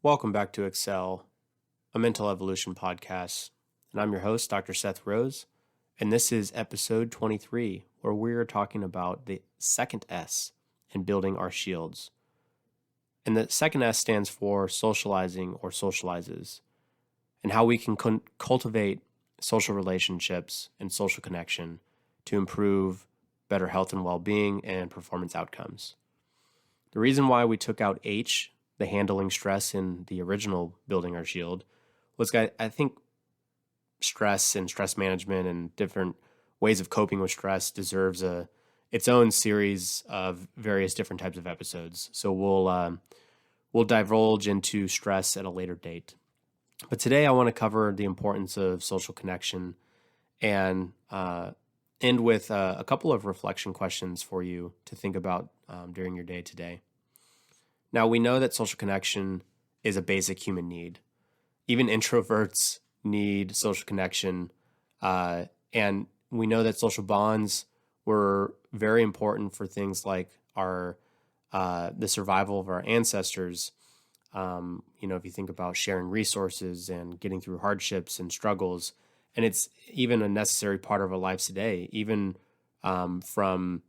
Welcome back to Excel, a mental evolution podcast. And I'm your host, Dr. Seth Rose. And this is episode 23, where we're talking about the second S in building our shields. And the second S stands for socializing or socializes, and how we can cultivate social relationships and social connection to improve better health and well-being and performance outcomes. The reason why we took out H, the handling stress in the original Building Our Shield, was I think stress and stress management and different ways of coping with stress deserves its own series of various different types of episodes. So we'll divulge into stress at a later date. But today I want to cover the importance of social connection and end with a couple of reflection questions for you to think about during your day today. Now, we know that social connection is a basic human need. Even introverts need social connection. And we know that social bonds were very important for things like the survival of our ancestors. If you think about sharing resources and getting through hardships and struggles, and it's even a necessary part of our lives today, even from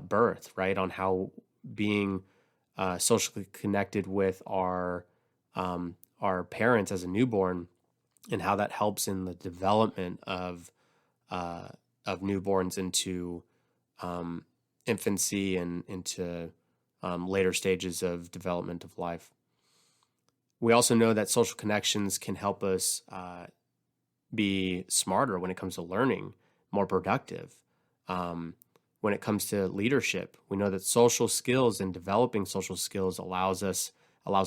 birth, right? On how being socially connected with our parents as a newborn, and how that helps in the development of newborns into infancy and into later stages of development of life. We also know that social connections can help us be smarter when it comes to learning, more productive. When it comes to leadership, we know that social skills and developing social skills allows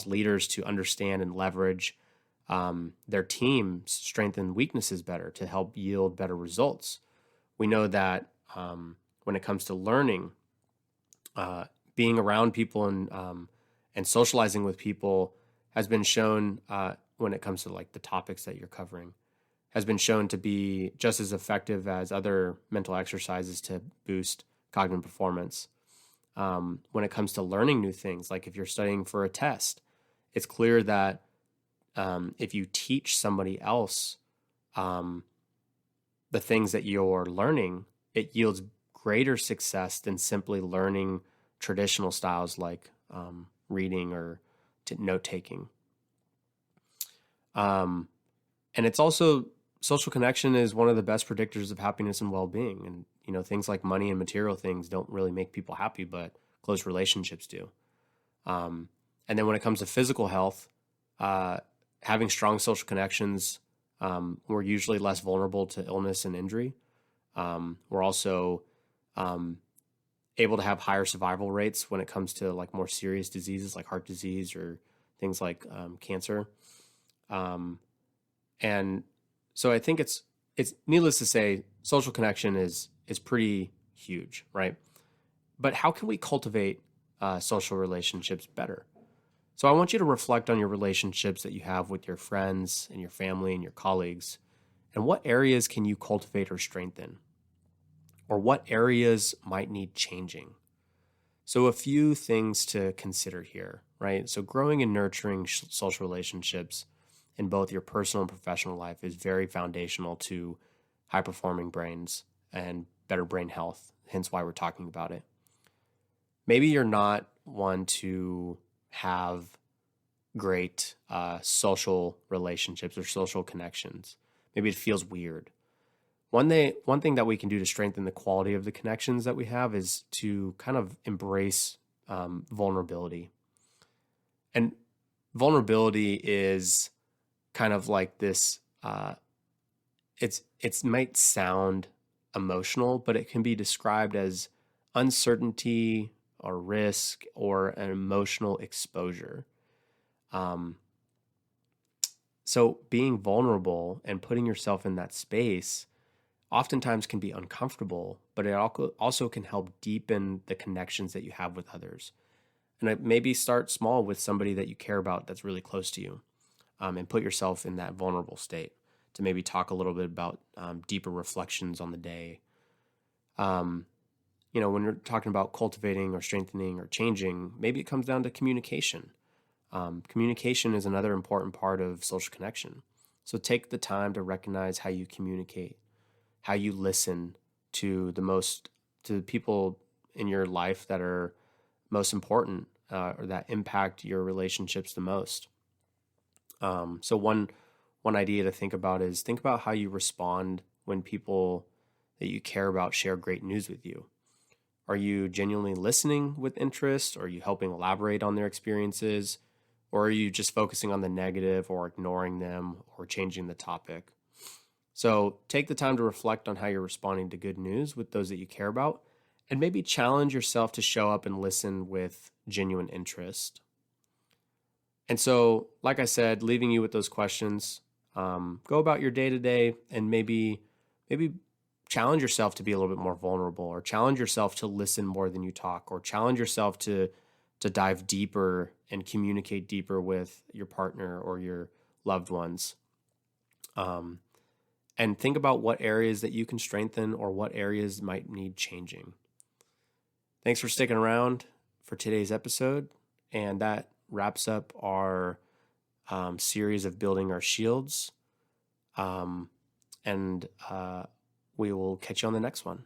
leaders to understand and leverage their team's strengths and weaknesses better to help yield better results. We know that when it comes to learning, being around people and socializing with people has been shown, when it comes to like the topics that you're covering, has been shown to be just as effective as other mental exercises to boost cognitive performance. When it comes to learning new things, like if you're studying for a test, it's clear that if you teach somebody else the things that you're learning, it yields greater success than simply learning traditional styles like reading or note-taking. And it's also, social connection is one of the best predictors of happiness and well-being. And, things like money and material things don't really make people happy, but close relationships do. And then when it comes to physical health, having strong social connections, we're usually less vulnerable to illness and injury. We're also able to have higher survival rates when it comes to like more serious diseases like heart disease or things like cancer. And so I think it's needless to say, social connection is pretty huge, right? But how can we cultivate social relationships better? So I want you to reflect on your relationships that you have with your friends and your family and your colleagues, and what areas can you cultivate or strengthen? Or what areas might need changing? So a few things to consider here, right? So growing and nurturing social relationships in both your personal and professional life is very foundational to high-performing brains and better brain health, hence why we're talking about it. Maybe you're not one to have great social relationships or social connections. Maybe it feels weird. One thing that we can do to strengthen the quality of the connections that we have is to kind of embrace vulnerability. And vulnerability is kind of like this, it might sound emotional, but it can be described as uncertainty or risk or an emotional exposure. So being vulnerable and putting yourself in that space oftentimes can be uncomfortable, but it also can help deepen the connections that you have with others. And maybe start small with somebody that you care about that's really close to you, and put yourself in that vulnerable state to maybe talk a little bit about deeper reflections on the day. When you're talking about cultivating or strengthening or changing, maybe it comes down to communication. Communication is another important part of social connection. So take the time to recognize how you communicate, how you listen to the people in your life that are most important or that impact your relationships the most. So one idea to think about is think about how you respond when people that you care about share great news with you. Are you genuinely listening with interest? Are you helping elaborate on their experiences? Or are you just focusing on the negative or ignoring them or changing the topic? So take the time to reflect on how you're responding to good news with those that you care about, and maybe challenge yourself to show up and listen with genuine interest. And so, like I said, leaving you with those questions, go about your day to day, and maybe challenge yourself to be a little bit more vulnerable, or challenge yourself to listen more than you talk, or challenge yourself to dive deeper and communicate deeper with your partner or your loved ones. And think about what areas that you can strengthen or what areas might need changing. Thanks for sticking around for today's episode. And that wraps up our series of building our shields. And we will catch you on the next one.